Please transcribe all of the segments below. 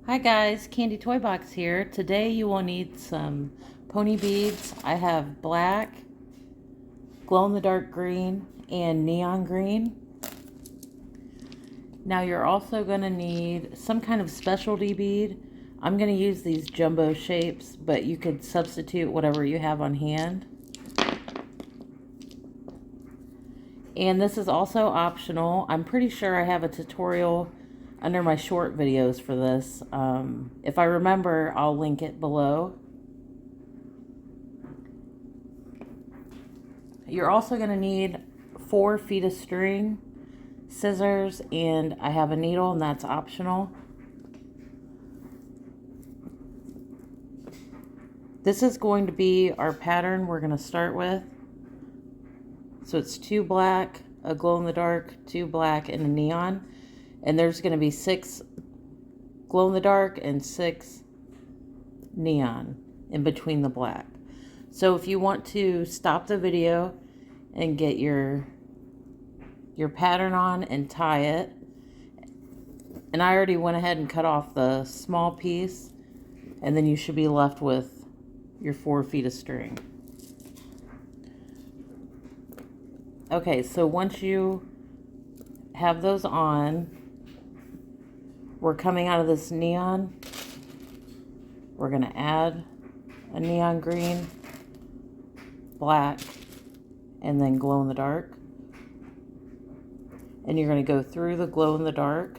Hi guys, Candy Toy Box here. Today you will need some pony beads. I have black, glow-in-the-dark green, and neon green. Now you're also going to need some kind of specialty bead. I'm going to use these jumbo shapes, but you could substitute whatever you have on hand. And this is also optional. I'm pretty sure I have a tutorial under my short videos for this. If I remember, I'll link it below. You're also going to need 4 feet of string, scissors, and I have a needle, and that's optional. This is going to be our pattern we're going to start with. So it's 2 black, a glow-in-the-dark, 2 black, and a neon. And there's going to be 6 glow-in-the-dark and 6 neon in between the black. So if you want to stop the video and get your pattern on and tie it, and I already went ahead and cut off the small piece, and then you should be left with your 4 feet of string. Okay, so once you have those on, we're coming out of this neon. We're going to add a neon green, black, and then glow in the dark. And you're going to go through the glow in the dark.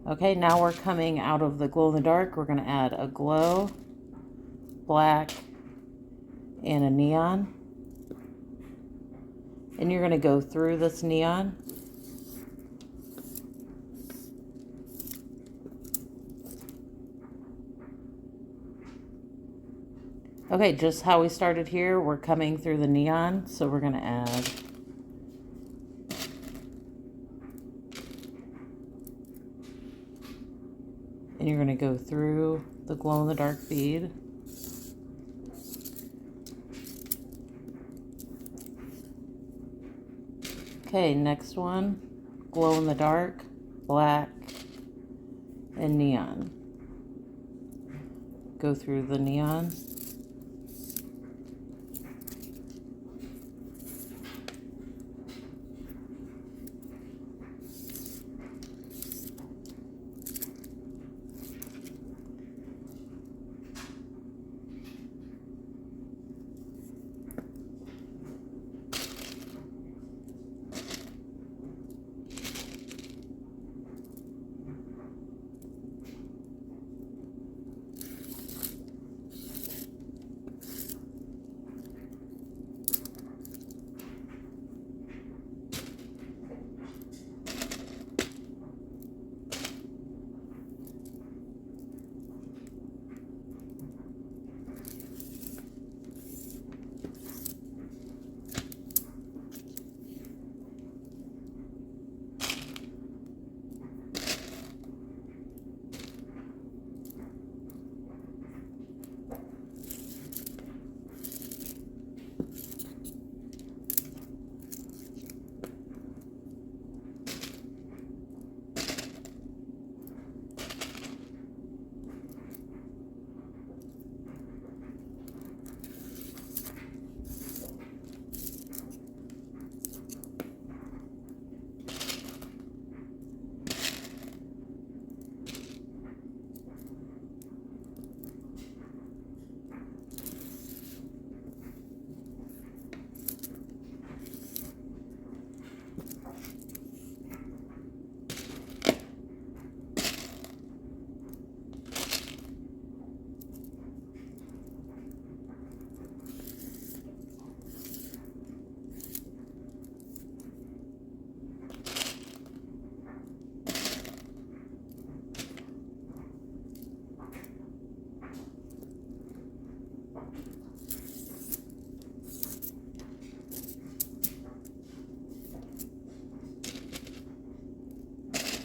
Okay, now we're coming out of the glow in the dark. We're going to add a glow, black, and a neon. And you're going to go through this neon. Okay, just how we started here, we're coming through the neon, so we're going to add and you're going to go through the glow-in-the-dark bead. Okay, next one, glow-in-the-dark, black, and neon. Go through the neon.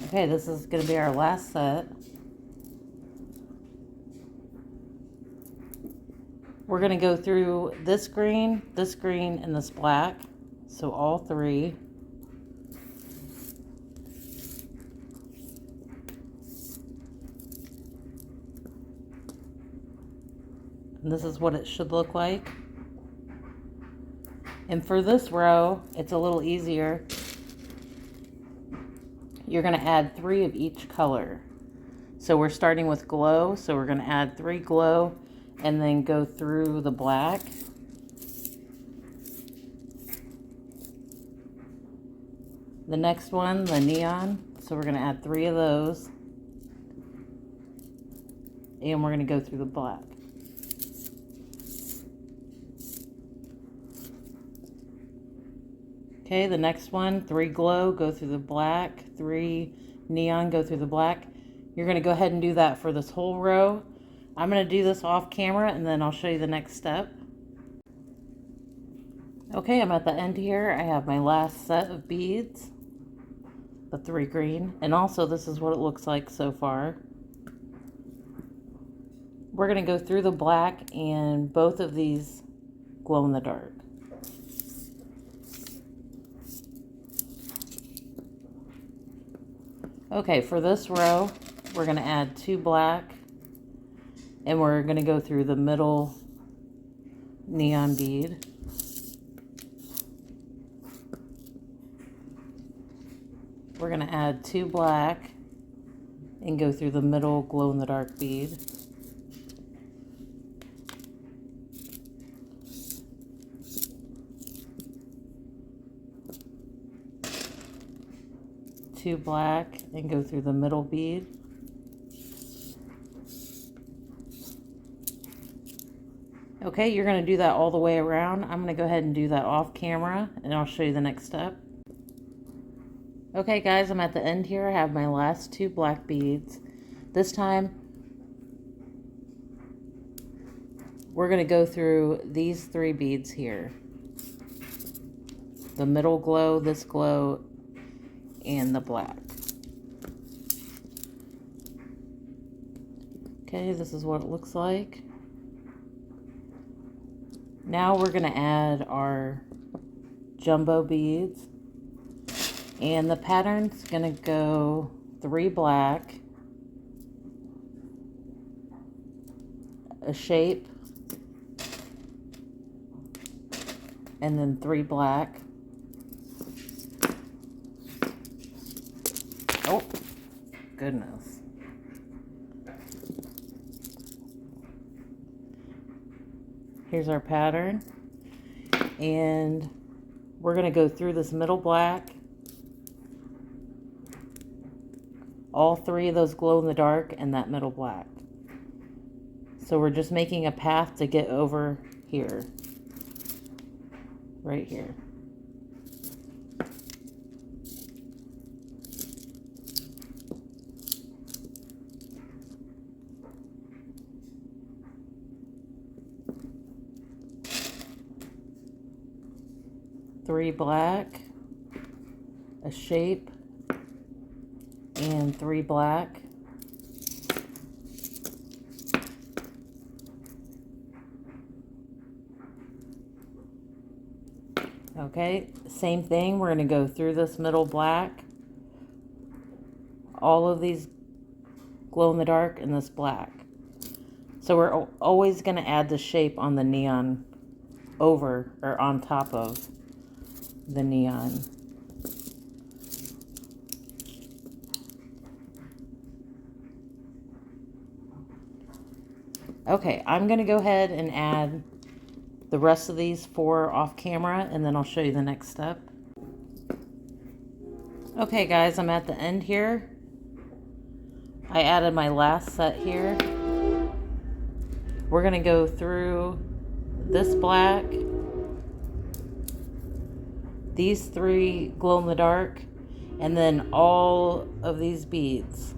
Okay, this is going to be our last set. We're going to go through this green, and this black. So all three. And this is what it should look like. And for this row, it's a little easier. You're going to add 3 of each color. So we're starting with glow, so we're going to add 3 glow and then go through the black. The next one, the neon, so we're going to add 3 of those. And we're going to go through the black. Okay, the next one, 3 glow, go through the black, 3 neon, go through the black. You're going to go ahead and do that for this whole row. I'm going to do this off camera and then I'll show you the next step. Okay, I'm at the end here. I have my last set of beads, the 3 green, and also this is what it looks like so far. We're going to go through the black and both of these glow in the dark. Okay, for this row, we're going to add 2 black, and we're going to go through the middle neon bead. We're going to add 2 black and go through the middle glow-in-the-dark bead. Two black and go through the middle bead. Okay, you're going to do that all the way around. I'm going to go ahead and do that off camera and I'll show you the next step. Okay guys, I'm at the end here. I have my last 2 black beads. This time we're going to go through these 3 beads here. The middle glow, this glow, and the black. Okay, this is what it looks like. Now we're going to add our jumbo beads, and the pattern's going to go 3 black, a shape, and then 3 black. Oh, goodness. Here's our pattern. And we're going to go through this middle black. All 3 of those glow in the dark and that middle black. So we're just making a path to get over here. Right here. Three black, a shape, and 3 black. Okay, same thing. We're going to go through this middle black, all of these glow in the dark, and this black. So we're always going to add the shape on the neon over or on top of the neon. Okay, I'm going to go ahead and add the rest of these 4 off camera and then I'll show you the next step. Okay guys, I'm at the end here. I added my last set here. We're going to go through this black, these 3 glow in the dark, and then all of these beads.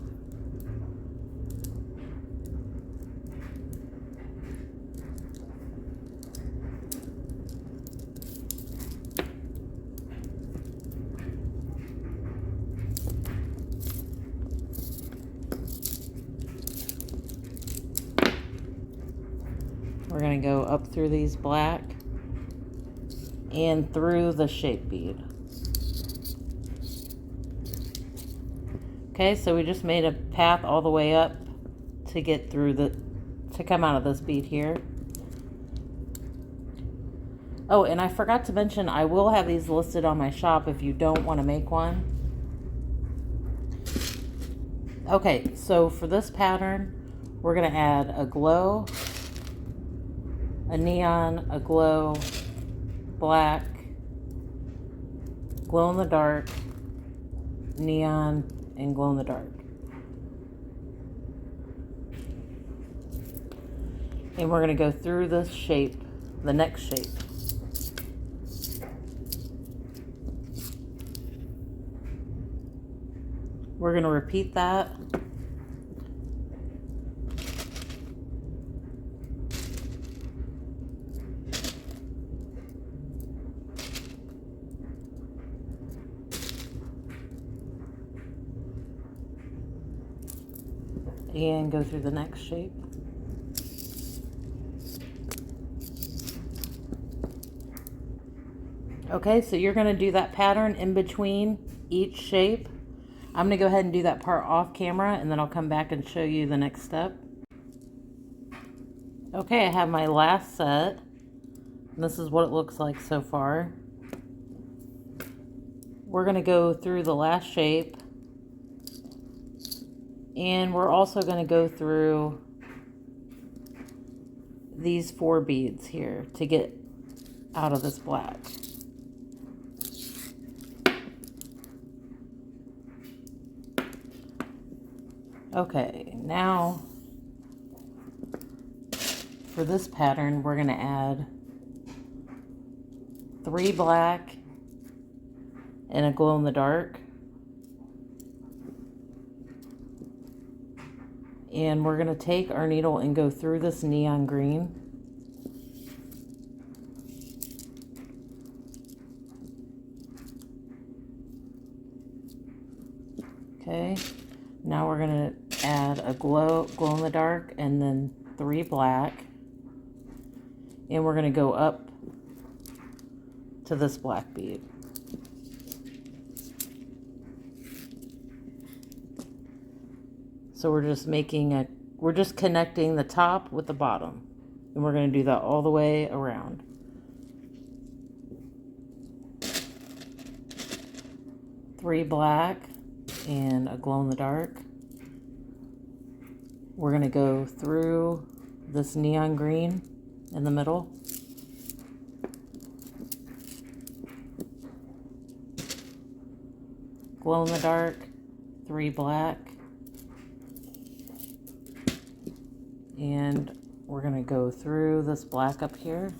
We're going to go up through these black and through the shape bead. Okay, so we just made a path all the way up to get through to come out of this bead here. Oh, and I forgot to mention, I will have these listed on my shop if you don't want to make one. Okay, so for this pattern, we're going to add a glow, a neon, a glow, black, glow in the dark, neon, and glow in the dark. And we're going to go through this shape, the next shape. We're going to repeat that. And go through the next shape. Okay, so you're going to do that pattern in between each shape. I'm going to go ahead and do that part off camera, and then I'll come back and show you the next step. Okay, I have my last set. And this is what it looks like so far. We're going to go through the last shape. And we're also going to go through these 4 beads here to get out of this black. Okay, now for this pattern, we're going to add 3 black and a glow in the dark. And we're going to take our needle and go through this neon green. Okay, now we're going to add a glow in the dark and then 3 black. And we're going to go up to this black bead. So we're just connecting the top with the bottom. And we're going to do that all the way around. Three black and a glow in the dark. We're going to go through this neon green in the middle. Glow in the dark, 3 black. And we're going to go through this black up here.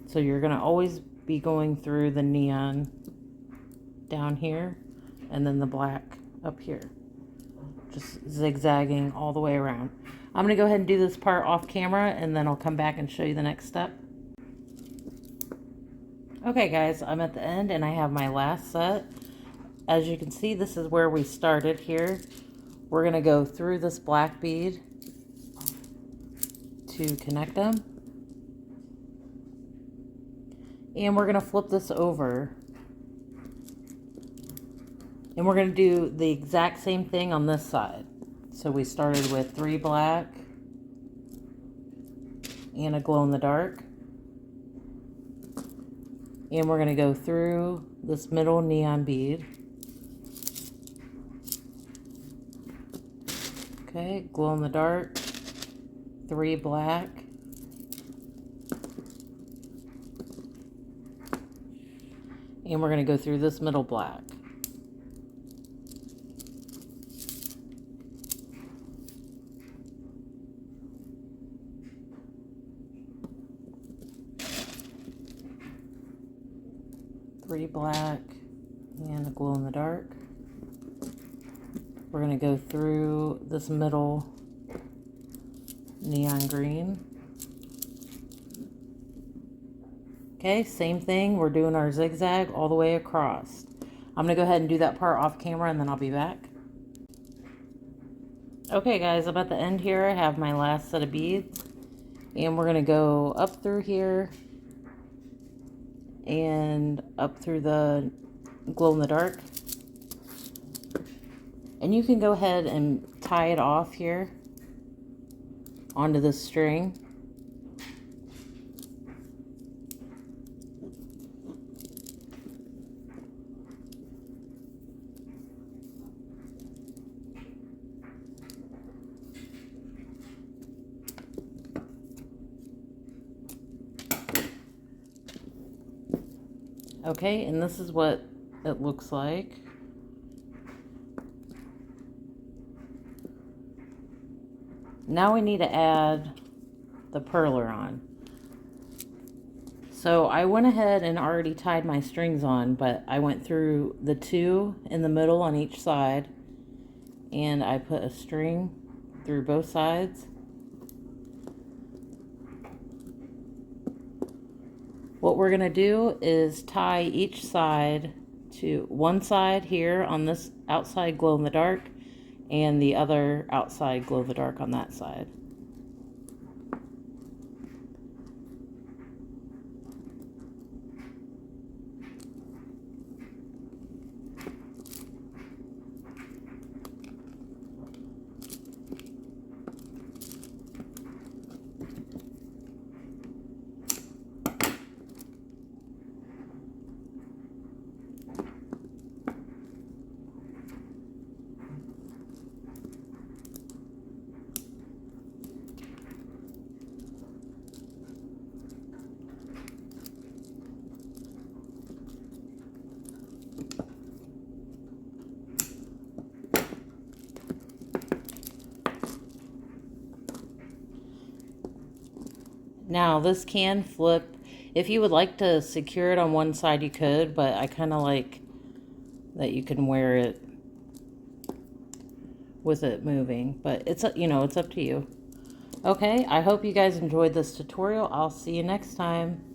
So you're going to always be going through the neon down here and then the black up here. Just zigzagging all the way around. I'm going to go ahead and do this part off camera and then I'll come back and show you the next step. Okay guys, I'm at the end and I have my last set. As you can see, this is where we started here. We're going to go through this black bead to connect them. And we're going to flip this over. And we're going to do the exact same thing on this side. So we started with 3 black and a glow in the dark. And we're going to go through this middle neon bead. Okay, glow in the dark, 3 black. And we're going to go through this middle black. Three black and a glow in the dark. We're going to go through this middle neon green. Okay, same thing. We're doing our zigzag all the way across. I'm going to go ahead and do that part off camera and then I'll be back. Okay guys, I'm at the end here. I have my last set of beads. And we're going to go up through here and up through the glow in the dark. And you can go ahead and tie it off here onto this string. Okay, and this is what it looks like. Now we need to add the perler on. So I went ahead and already tied my strings on, but I went through the 2 in the middle on each side, and I put a string through both sides. What we're going to do is tie each side to one side here on this outside glow in the dark and the other outside glow in the dark on that side. Now this can flip. If you would like to secure it on one side, you could, but I kind of like that you can wear it with it moving, but it's, you know, it's up to you. Okay, I hope you guys enjoyed this tutorial. I'll see you next time.